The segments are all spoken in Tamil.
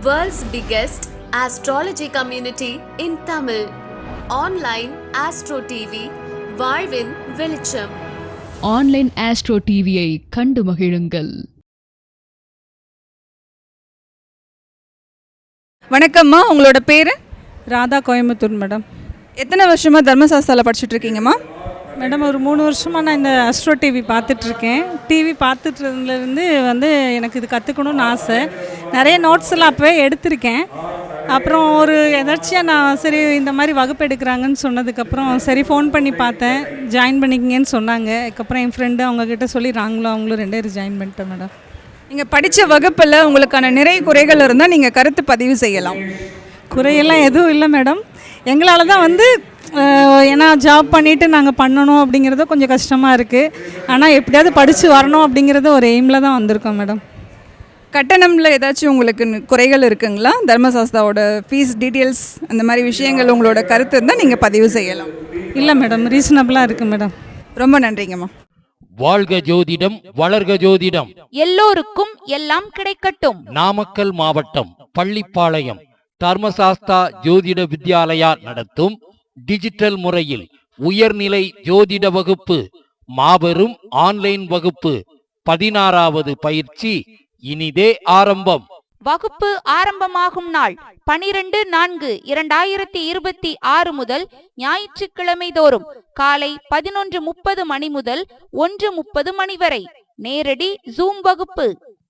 World's biggest astrology community in Tamil. Online Astro TV, வாழ்வின் வெளிச்சம். ஆன்லைன் ஆஸ்ட்ரோ டிவியை கண்டு மகிழுங்கள். வணக்கம்மா, உங்களோட பேர்? ராதா, கோயம்புத்தூர் மேடம். எத்தனை வருஷமாக தர்மசாஸ்தாவில் படிச்சுட்டு இருக்கீங்கம்மா? மேடம், ஒரு 3 வருஷமாக நான் இந்த அஸ்ட்ரோ டிவி பார்த்துட்ருக்கேன். டிவி பார்த்துட்டுலேருந்து எனக்கு இது கற்றுக்கணும்னு ஆசை. நிறைய நோட்ஸ் எல்லாம் அப்போவே எடுத்திருக்கேன். அப்புறம் ஒரு எதாச்சியாக நான் சரி இந்த மாதிரி வகுப்பு எடுக்கிறாங்கன்னு சொன்னதுக்கப்புறம் சரி ஃபோன் பண்ணி பார்த்தேன். ஜாயின் பண்ணிக்கிங்கன்னு சொன்னாங்க. அதுக்கப்புறம் என் ஃப்ரெண்டு அவங்கக்கிட்ட சொல்லி அவங்களும் 2 பேர் ஜாயின் பண்ணிட்டேன் மேடம். நீங்கள் படித்த வகுப்பில் உங்களுக்கான நிறைய குறைகள் இருந்தால் நீங்கள் கருத்து பதிவு செய்யலாம். குறையெல்லாம் எதுவும் இல்லை மேடம். எங்களால் தான் ஏன்னா ஜாப் பண்ணிவிட்டு நாங்கள் பண்ணணும் அப்படிங்கிறது கொஞ்சம் கஷ்டமாக இருக்குது. ஆனால் எப்படியாவது படித்து வரணும் அப்படிங்கிறது ஒரு எய்மில் தான் வந்திருக்கோம் மேடம். கட்டணமில் ஏதாச்சும் உங்களுக்கு குறைகள் இருக்குங்களா? தர்மசாஸ்தாவோட ஃபீஸ் டீட்டெயில்ஸ் அந்த மாதிரி விஷயங்கள் உங்களோட கருத்து இருந்தால் நீங்கள் பதிவு செய்யலாம். இல்லை மேடம், ரீசனபிளாக இருக்குது மேடம். ரொம்ப நன்றிங்கம்மா. வாழ்க ஜோதிடம், வளர்க ஜோதிடம், எல்லோருக்கும் எல்லாம் கிடைக்கட்டும். நாமக்கல் மாவட்டம் பள்ளிப்பாளையம் தர்மசாஸ்தா ஜோதிட வித்யாலயா நடத்தும் டிஜிட்டல் முறையில் உயர்நிலை ஜோதிட வகுப்பு, மாபெரும் ஆன்லைன் வகுப்பு 16வது பயிற்சி இனிதே ஆரம்பம். வகுப்பு ஆரம்பமாகும் நாள் 12/4/2026 முதல் ஞாயிற்றுக்கிழமை தோறும் காலை 11:30 மணி முதல் 1:30 மணி வரை நேரடி ஜூம் வகுப்பு.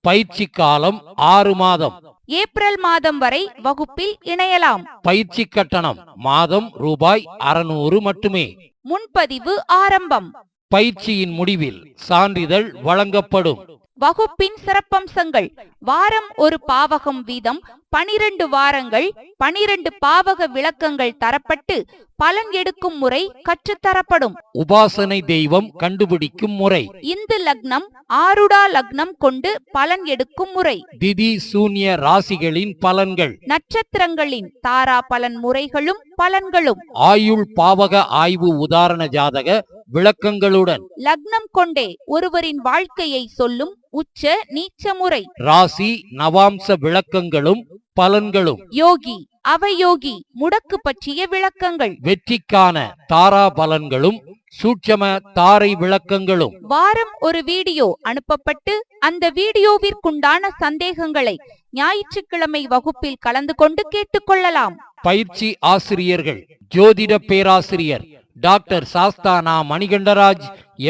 பயிற்சி காலம் 6 மாதம். ஏப்ரல் மாதம் வரை வகுப்பில் இணையலாம். பயிற்சி கட்டணம் மாதம் ரூபாய் 600 மட்டுமே. முன்பதிவு ஆரம்பம். பயிற்சியின் முடிவில் சான்றிதழ் வழங்கப்படும். வகுப்பின் சிறப்பம்சங்கள்: வாரம் ஒரு பாவகம் வீதம் 12 வாரங்கள் 12 பாவக விளக்கங்கள் தரப்பட்டு பலன் எடுக்கும் முறை கற்றுத்தரப்படும். உபாசனை தெய்வம் கண்டுபிடிக்கும் முறை, இந்து லக்னம் ஆருடா லக்னம் கொண்டு பலன் எடுக்கும் முறை, திதி சூன்ய ராசிகளின் பலன்கள், நட்சத்திரங்களின் தாரா பலன் முறைகளும் பலன்களும், ஆயுள் பாவக ஆய்வு உதாரண ஜாதக விளக்கங்களுடன், லக்னம் கொண்டே ஒருவரின் வாழ்க்கையை சொல்லும் உச்ச நீச்ச முறை, ராசி நவாம்ச விளக்கங்களும் பலன்களும், யோகி அவயோகி முடக்கு பற்றிய விளக்கங்கள், வெற்றிக்கான தாரா பலன்களும் சூட்சம தாரை விளக்கங்களும். வாரம் ஒரு வீடியோ அனுப்பப்பட்டு அந்த வீடியோவிற்குண்டான சந்தேகங்களை ஞாயிற்றுக்கிழமை வகுப்பில் கலந்து கொண்டு கேட்டுக்கொள்ளலாம். பயிற்சி ஆசிரியர்கள்: ஜோதிட பேராசிரியர் doctor Sasthana Manikandaraj,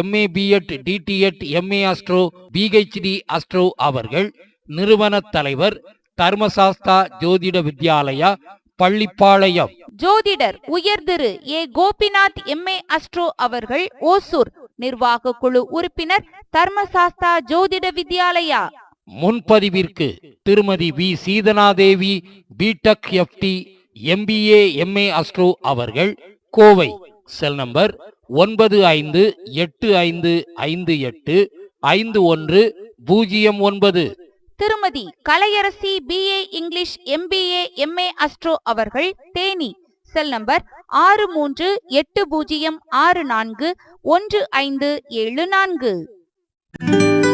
MA B.Ed DTEd MA astro PhD astro அவர்கள். நிறுவன தலைவர் தர்மசாஸ்தா ஜோதிட வித்யாலயா பள்ளிப்பாளையம். ஜோதிடர் உயர்திரு A. கோபிநாத் MA அஸ்ட்ரோ அவர்கள், ஓசூர். நிர்வாக குழு உறுப்பினர் தர்மசாஸ்தா ஜோதிட வித்யாலயா. முன்பதிவிற்கு திருமதி V. Seethanadevi B.Tech FT MBA MA astro அவர்கள், கோவை. Cell number 958585151009. திருமதி Kalaiyarasi BA English MBA MA astro அவர்கள், தேனி. Cell number 6380641574.